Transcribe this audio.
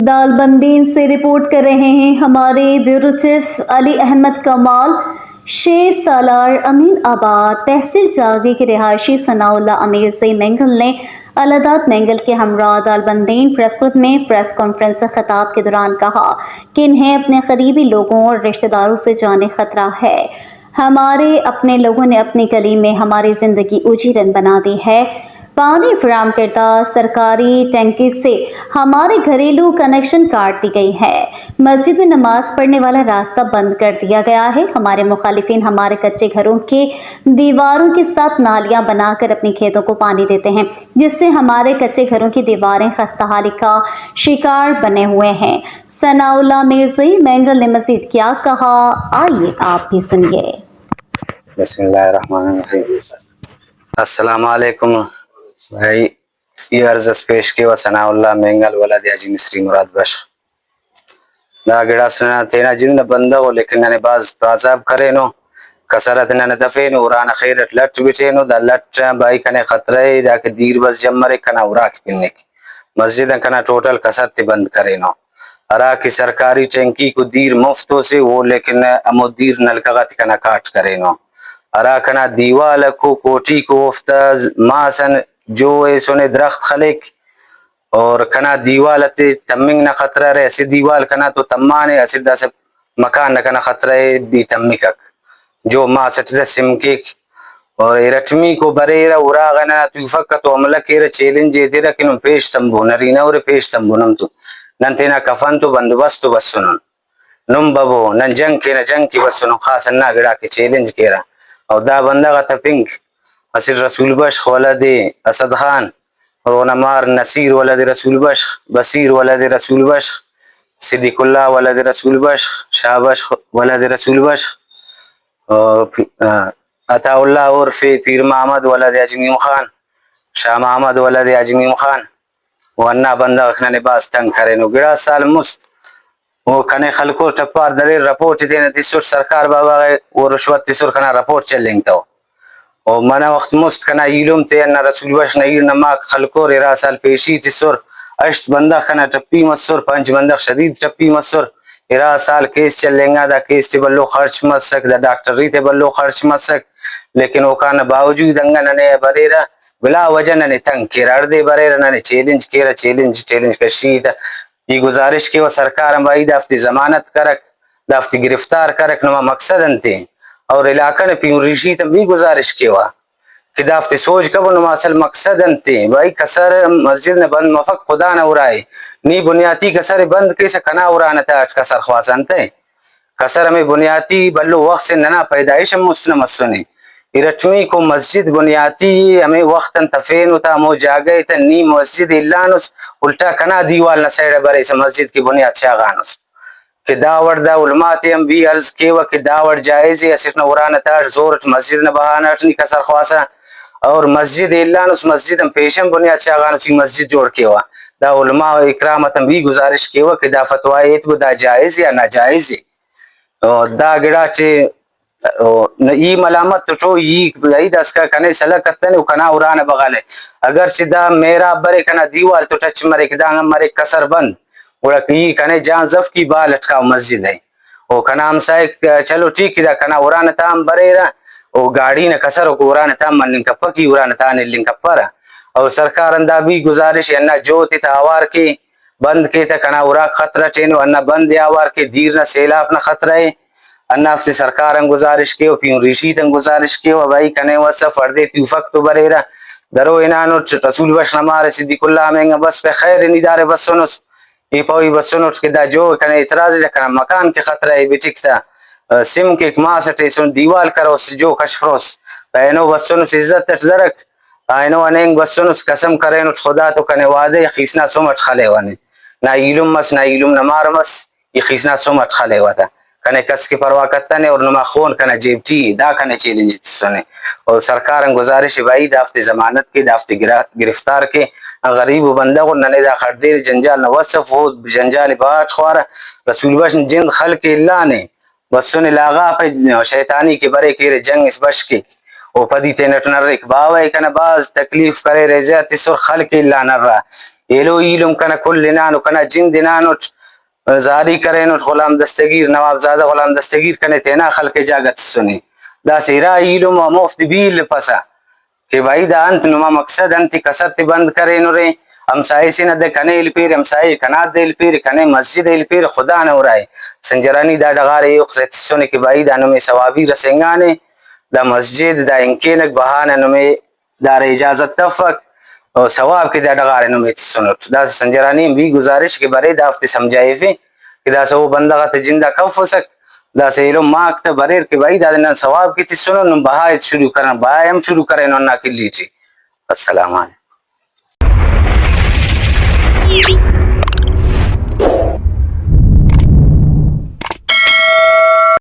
दालबंदी से रिपोर्ट कर रहे हैं हमारे ब्यूरो चीफ अली अहमद कमाल। शेर सालार अमीन आबाद तहसील जागी के रिहायशी सनाउल्ला अमीर से मेंगल ने अलादात मेंगल के हमरा दालबंदीन प्रेस क्लब में प्रेस कॉन्फ्रेंस से खिताब के दौरान कहा कि इन्हें अपने करीबी लोगों और रिश्तेदारों से जाने खतरा है। हमारे अपने लोगों ने अपनी गली में हमारी ज़िंदगी उजीरन बना दी है। पानी फराहम करता सरकारी टैंकी से हमारे घरेलू कनेक्शन काट दी गई है। मस्जिद में नमाज पढ़ने वाला रास्ता बंद कर दिया गया है। हमारे मुखालिफिन हमारे कच्चे घरों के दीवारों के साथ नालियां बनाकर अपने खेतों को पानी देते हैं, जिससे हमारे कच्चे घरों की दीवारें खस्ताहाली का शिकार बने हुए हैं। सनाउल्ला मिर्ज़ी मेंगल ने मजीद क्या कहा, आइए आप भी सुनिए। बिस्मिल्लाहिर्रहमानिर्रहीम। अस्सलाम वालेकुम भाई, ये अर्ज पेश के व सनाउल्ला मेंगल वलद हाजी मिस्री मुराद बश दा गिड़ा सना तेना जिंद बंदा हो लेकिन नने बाज प्राजाब करे नो कसरत नने दफे नो उराना खैरत लट बिटे नो दा लट भाई कने खतरे दा के दीर बस जमरे कना उरा के पिन्ने की मस्जिद कना टोटल कसरत बंद करे नो अरा की सरकारी टैंकी को दीर मुफ्तो से वो लेकिन अमोदीर नलकगत कना काट करे नो अरा कना दीवाल को कोटी को उफ्ताज मासन जो सोने दरख्त खलेक और कना दीवाल ते तमिंग ना खतरा रहे ऐसे दीवाल कना तो तम्माने ऐसे दा से मकान ना कना खतरा है भी तम्मिकक जो मा सटदा सिमकेक और रटमी को बरेरा उरा गना तुफक तो अमला केर चैलेंज दे रा किन पेश तंबो नरीना और पेश तंबो नम तो नंतेना कफन तो बंदोबस्त तो बस सुनो नुम बबो नन जंग के न जंग की बस सुनो खास ना गिड़ा के चैलेंज केरा और दा बंदा का तपिंक असर रसूल बश वलद असद खान और नमार नसीर वलद रसूल बश बसीर वलद रसूल बश सिद्दीकुल्लाह वलद रसूल बश शाहबश वलद रसूल बश अताउल्लाह और पीर मोहम्मद वलद अजमीम खान शाह मोहम्मद वलद अजमीम खान वन्ना बंदा खने बास तंग करे नो गिड़ा साल मुस्त वो कने खलको टप्पार दरे रिपोर्ट देने तिसुर सरकार बाबा वो रिश्वत तिसुर कना रिपोर्ट चलेंग तो और मना वक्त मुस्त कना इलम ते न रसूल बश नई नमा खलको रेरा साल पेशी तिसुर अष्ट बंदा कना टप्पी मसुर पंच बंदा शदीद टप्पी मसुर इरा साल केस चलेंगा दा केस ते बल्लो खर्च मत सक दा डॉक्टरी ते बल्लो खर्च मत सक लेकिन वो कान बावजूद अंगा नने बरेरा बिला वजह नने तंग केरा दे बरेरा नने चैलेंज केरा चैलेंज का शीत ये गुजारिश के वो सरकार हमारी दाफ्ती जमानत करक दाफ्ती गिरफ्तार करक नमा मकसद अंते और इलाका ने प्यूरिशी तम भी गुजारिश के वा कि दाफ्ती सोच कब नमा असल मकसद अंते भाई कसर मस्जिद ने बंद मफक खुदा न उड़ाए नी बुनियादी कसर बंद कैसे कना उड़ाना था आज कसर ख्वास अंते कसर हमें बुनियादी बल्लो वक्त से नना पैदाइश हम मुस्लिम सुने इरटमी को मस्जिद बुनियादी हमें वक्त तफेन होता मो जागे त नी मस्जिद इल्लानुस उल्टा कना दीवाल न साइड बरे से मस्जिद की बुनियाद शागानुस कि दावड़ दा उलमात हम भी अर्ज के व कि दावड़ जायज है सिर्फ उरान तार जोर मस्जिद न बहाना नहीं कसर ख्वासा और मस्जिद इल्लानुस मस्जिद हम पेशम बुनियाद शागानुस मस्जिद जोड़ के वा दा उलमा इकरामत भी गुजारिश के व कि दा फतवा एत दा जायज या नाजायज है दा गिड़ा चे ई मलामत तो चो ई दस का कने सला कतने कना उरान बगाले अगर सीधा मेरा बरे कना दीवाल तो टच मरे कदा मरे कसर बंद उड़ा की कने जहां जफ की बाल अटका मस्जिद है ओ कना हम साइक चलो ठीक किदा कना उरान ताम बरेरा ओ गाड़ी न कसर को उरान ताम मन लिंक पकी उरान ताने लिंक पर और सरकार अंदा भी गुजारिश अन्ना जो ति आवार के बंद के त कना उरा खतरा चेनो अन्ना बंद आवार के दीर न सैलाब न खतरा है अन्ना से सरकार हम गुजारिश के प्यूं रिशीत हम गुजारिश के भाई कने वसा फर्दे तुफक तो बरेरा दरो इनानो रसूल बश नमारे सिद्दीकुल्लाह में बस पे खैर निदारे बस सुनस ये पवी बस सुनस के दा जो कने इतराज कना मकान के खतरा है बिटिकता सिम के मा सटे सुन दीवाल करो जो कशफरोस पैनो बस सुनस इज्जत दरक आइनो अनेंग बस सुनस कसम करे न खुदा तो कने वादे खीसना सुमत खले वने ना इलुम मस ना इलुम नमार मस ये खीसना सुमत खले वता कने कस के परवाह करता ने और नमा खून कने जेबटी दा कने चैलेंज सुने और सरकार गुजारिश भाई दाफ्ते जमानत के दाफ्ते गिरफ्तार के गरीब बंदा को नने दा खरदेर जंजाल नवसफ हो जंजाल बात ख्वार रसूल बश जिन खल के अल्लाह ने बस सुने लागा पे शैतानी के बरे के जंग इस बश के ओ पदी ते नट नर एक बावे कने बाज तकलीफ करे रेजा तिसुर खल के अल्लाह नर ایلو ایلم کنا کل نانو کنا جند نانوٹ زاری کرینوٹ غلام دستگیر نواب زادہ غلام دستگیر کنے تینا خلق جاگت سنی دا سیرا ایلم و مفت بیل پسا کہ بھائی دا انت نما مقصد انتی کسرت بند کرینو رے ہمسائے سے نہ دے کنے ال پیر ہمسائے کنات دے ال پیر کنے مسجد ال پیر خدا نہ ہو رہا ہے سنجرانی دا ڈغارے یقصت سنے کہ بھائی دا نمے ثوابی رسنگانے دا مسجد دا انکینک بہانا نمے دار اجازت تفک اور ثواب کے دا ڈغارے نمے سنٹ دا سنجرانی بھی گزارش کے بارے دافت سمجھائے فے کہ دا سو بندگا تے جندہ کف سک دا سے علم ماک تا بریر کہ بھائی دا دن ثواب کی تی سنو نم بہایت شروع کرنا بہایم شروع کریں نہ کلی جی السلام علیکم